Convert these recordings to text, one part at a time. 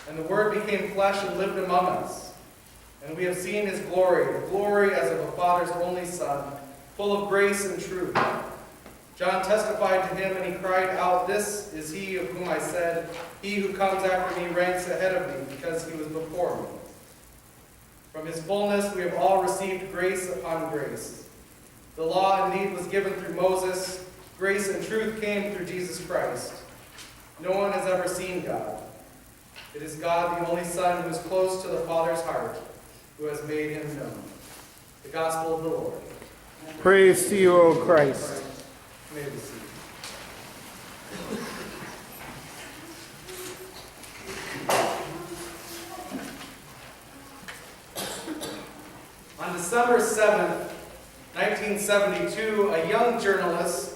And the Word became flesh and lived among us. And we have seen his glory, the glory as of a Father's only Son, full of grace and truth. John testified to him, and he cried out, "This is he of whom I said, he who comes after me ranks ahead of me, because he was before me." From his fullness we have all received grace upon grace. The law indeed was given through Moses. Grace and truth came through Jesus Christ. No one has ever seen God. It is God, the only Son, who is close to the Father's heart, who has made him known. The Gospel of the Lord. Praise to you, O Christ. You may be seated. On December 7th, 1972, a young journalist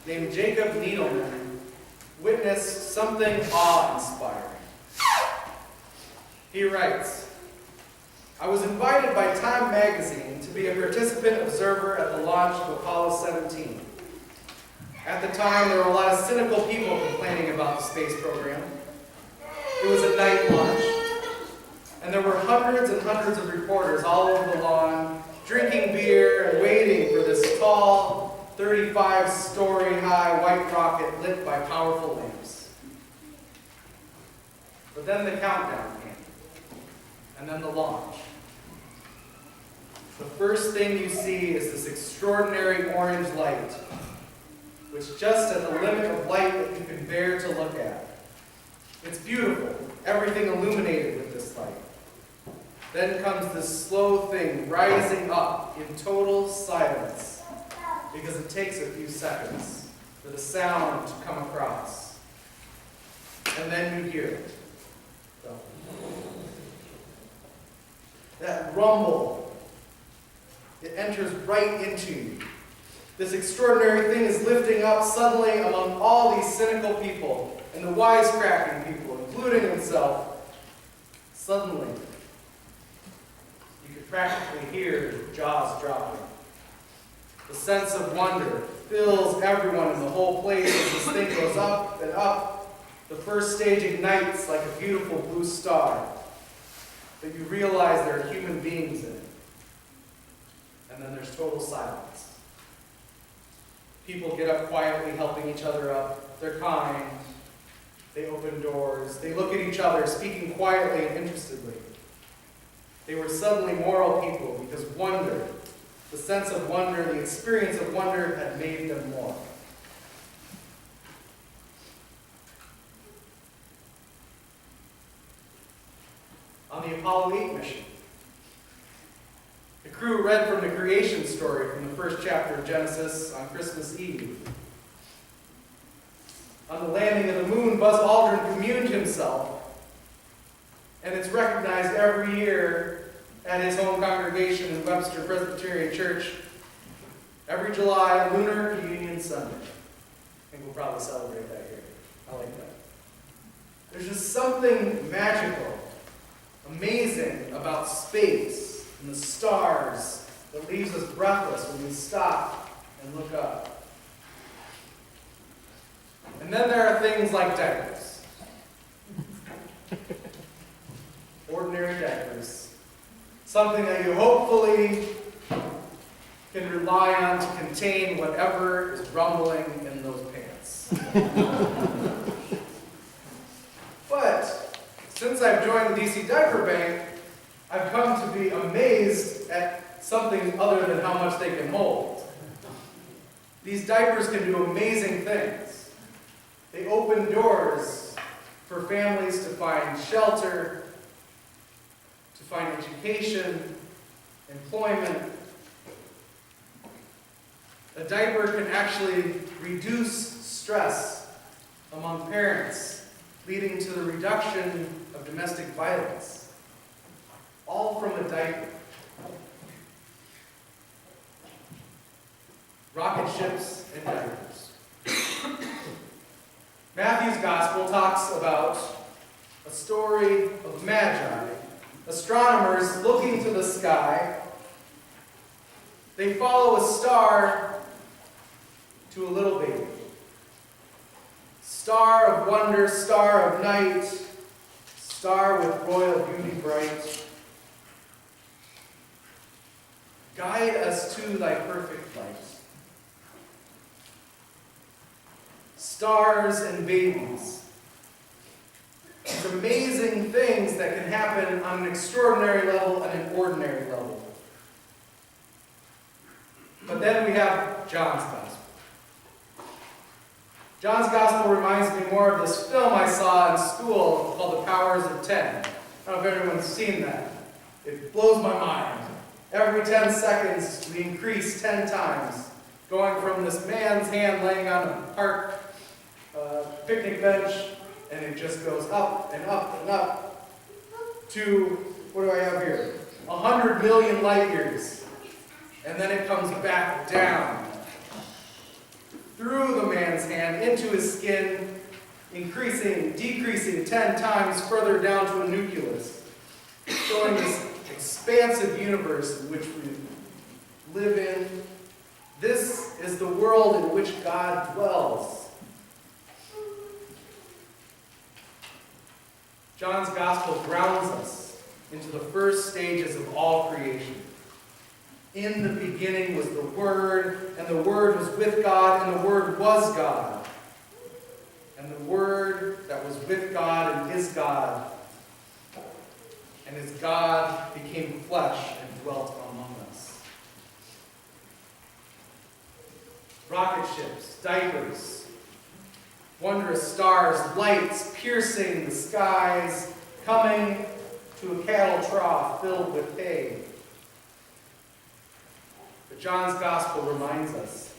named Jacob Needleman witnessed something awe-inspiring. He writes, "I was invited by Time magazine to be a participant observer at the launch of Apollo 17. At the time, there were a lot of cynical people complaining about the space program. It was a night launch, and there were hundreds and hundreds of reporters all over the lawn, drinking beer and waiting for this tall, 35-story-high white rocket lit by powerful lamps. But then the countdown came, and then the launch. The first thing you see is this extraordinary orange light, which just at the limit of light that you can bear to look at. It's beautiful, everything illuminated with this light. Then comes this slow thing rising up in total silence, because it takes a few seconds for the sound to come across. And then you hear it. That rumble, it enters right into you. This extraordinary thing is lifting up suddenly among all these cynical people and the wisecracking people, including himself. Suddenly, you could practically hear jaws dropping. The sense of wonder fills everyone in the whole place as this thing goes up and up. The first stage ignites like a beautiful blue star, but you realize there are human beings in it. And then there's total silence. People get up quietly, helping each other up. They're kind. They open doors. They look at each other, speaking quietly and interestedly. They were suddenly moral people because wonder, the sense of wonder, the experience of wonder had made them moral. On the Apollo 8 mission, the crew read from the creation story from the first chapter of Genesis on Christmas Eve. On the landing of the moon, Buzz Aldrin communed himself, and it's recognized every year at his home congregation in Webster Presbyterian Church, every July, Lunar Communion Sunday. I think we'll probably celebrate that here. I like that. There's just something magical, amazing about space and the stars that leaves us breathless when we stop and look up. And then there are things like diapers. Ordinary diapers. Something that you hopefully can rely on to contain whatever is rumbling in those pants. But since I've joined the DC Diaper Bank, I've come to be amazed at something other than how much they can hold. These diapers can do amazing things. They open doors for families to find shelter, to find education, employment. A diaper can actually reduce stress among parents, leading to the reduction of domestic violence. All from a diaper. Rocket ships and diapers. Matthew's Gospel talks about a story of magi, astronomers looking to the sky. They follow a star to a little baby. Star of wonder, star of night, Star with royal beauty bright, guide us to thy perfect light. Stars and babies. These amazing things that can happen on an extraordinary level and an ordinary level. But then we have John's Gospel. John's Gospel reminds me more of this film I saw in school called The Powers of 10. I don't know if everyone's seen that. It blows my mind. Every 10 seconds, we increase 10 times, going from this man's hand laying on a park picnic bench, and it just goes up and up and up to, what do I have here? 100 million light years. And then it comes back down through the man's hand into his skin, increasing, decreasing 10 times further down to a nucleus, showing this expansive universe in which we live in. This is the world in which God dwells. John's Gospel grounds us into the first stages of all creation. In the beginning was the Word, and the Word was with God, and the Word was God. And the Word that was with God and is God, and as God became flesh and dwelt among us. Rocket ships, diapers, wondrous stars, lights piercing the skies, coming to a cattle trough filled with hay. But John's Gospel reminds us,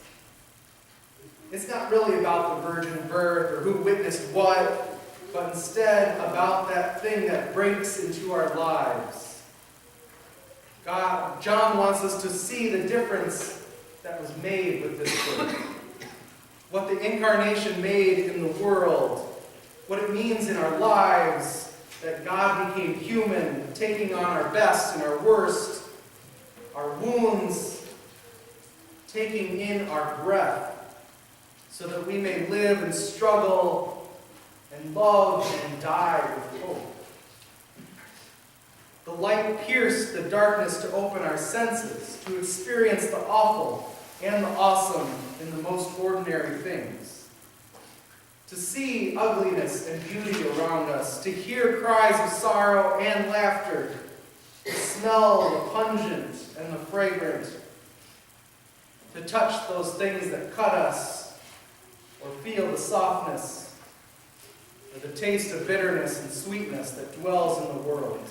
it's not really about the virgin birth or who witnessed what, but instead about that thing that breaks into our lives. John wants us to see the difference that was made with this birth. What the incarnation made in the world, what it means in our lives, that God became human, taking on our best and our worst, our wounds, taking in our breath, so that we may live and struggle and love and die with hope. The light pierced the darkness to open our senses, to experience the awful and the awesome in the most ordinary things. To see ugliness and beauty around us, to hear cries of sorrow and laughter, to smell the pungent and the fragrant, to touch those things that cut us, or feel the softness, or the taste of bitterness and sweetness that dwells in the world.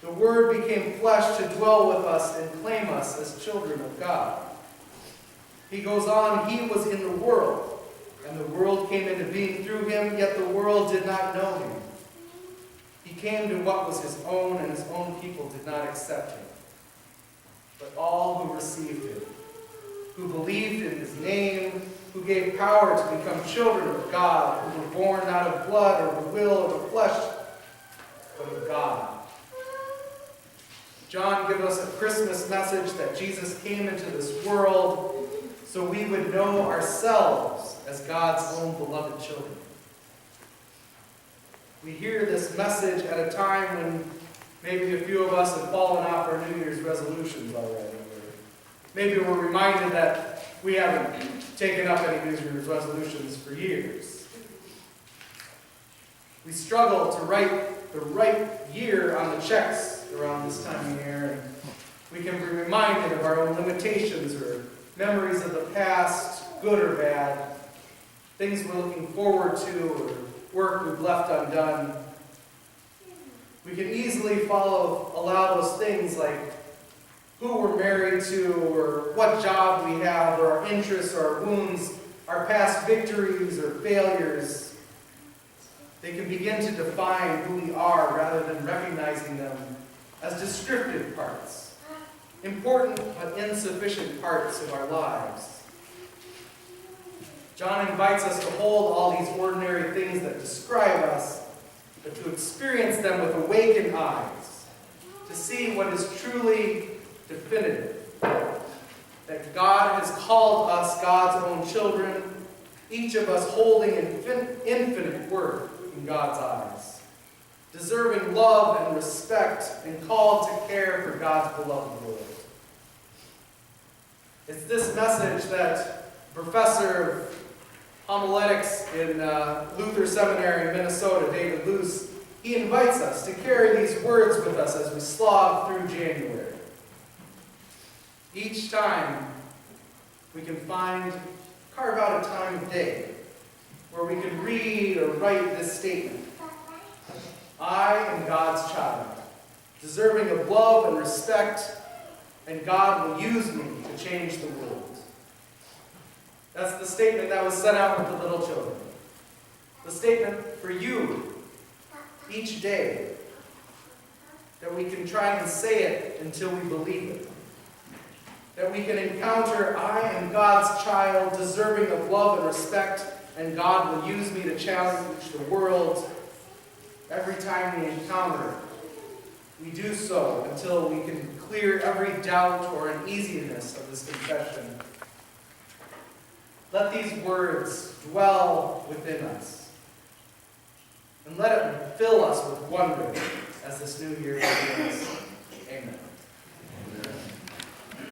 The Word became flesh to dwell with us and claim us as children of God. He goes on, he was in the world, and the world came into being through him, yet the world did not know him. He came to what was his own, and his own people did not accept him. But all who received him, who believed in his name, who gave power to become children of God, who were born not of blood or the will of the flesh, but of God. John gives us a Christmas message that Jesus came into this world so we would know ourselves as God's own beloved children. We hear this message at a time when maybe a few of us have fallen off our New Year's resolutions already. Or maybe we're reminded that we haven't taken up any New Year's resolutions for years. We struggle to write the right year on the checks around this time of year, and we can be reminded of our own limitations or memories of the past, good or bad, things we're looking forward to, or work we've left undone. We can easily allow those things like who we're married to, or what job we have, or our interests, or our wounds, our past victories or failures. They can begin to define who we are rather than recognizing them as descriptive parts, important but insufficient parts of our lives. John invites us to hold all these ordinary things that describe us, but to experience them with awakened eyes, to see what is truly definitive, that God has called us God's own children, each of us holding infinite worth in God's eyes, deserving love and respect, and called to care for God's beloved world. It's this message that Professor of Homiletics in Luther Seminary in Minnesota, David Luce, he invites us to carry these words with us as we slog through January. Each time we can carve out a time of day where we can read or write this statement. I am God's child, deserving of love and respect, and God will use me to change the world. That's the statement that was set out with the little children. The statement for you each day, that we can try and say it until we believe it. That we can encounter, I am God's child, deserving of love and respect, and God will use me to challenge the world. Every time we encounter, we do so until we can clear every doubt or uneasiness of this confession. Let these words dwell within us, and let it fill us with wonder as this new year begins.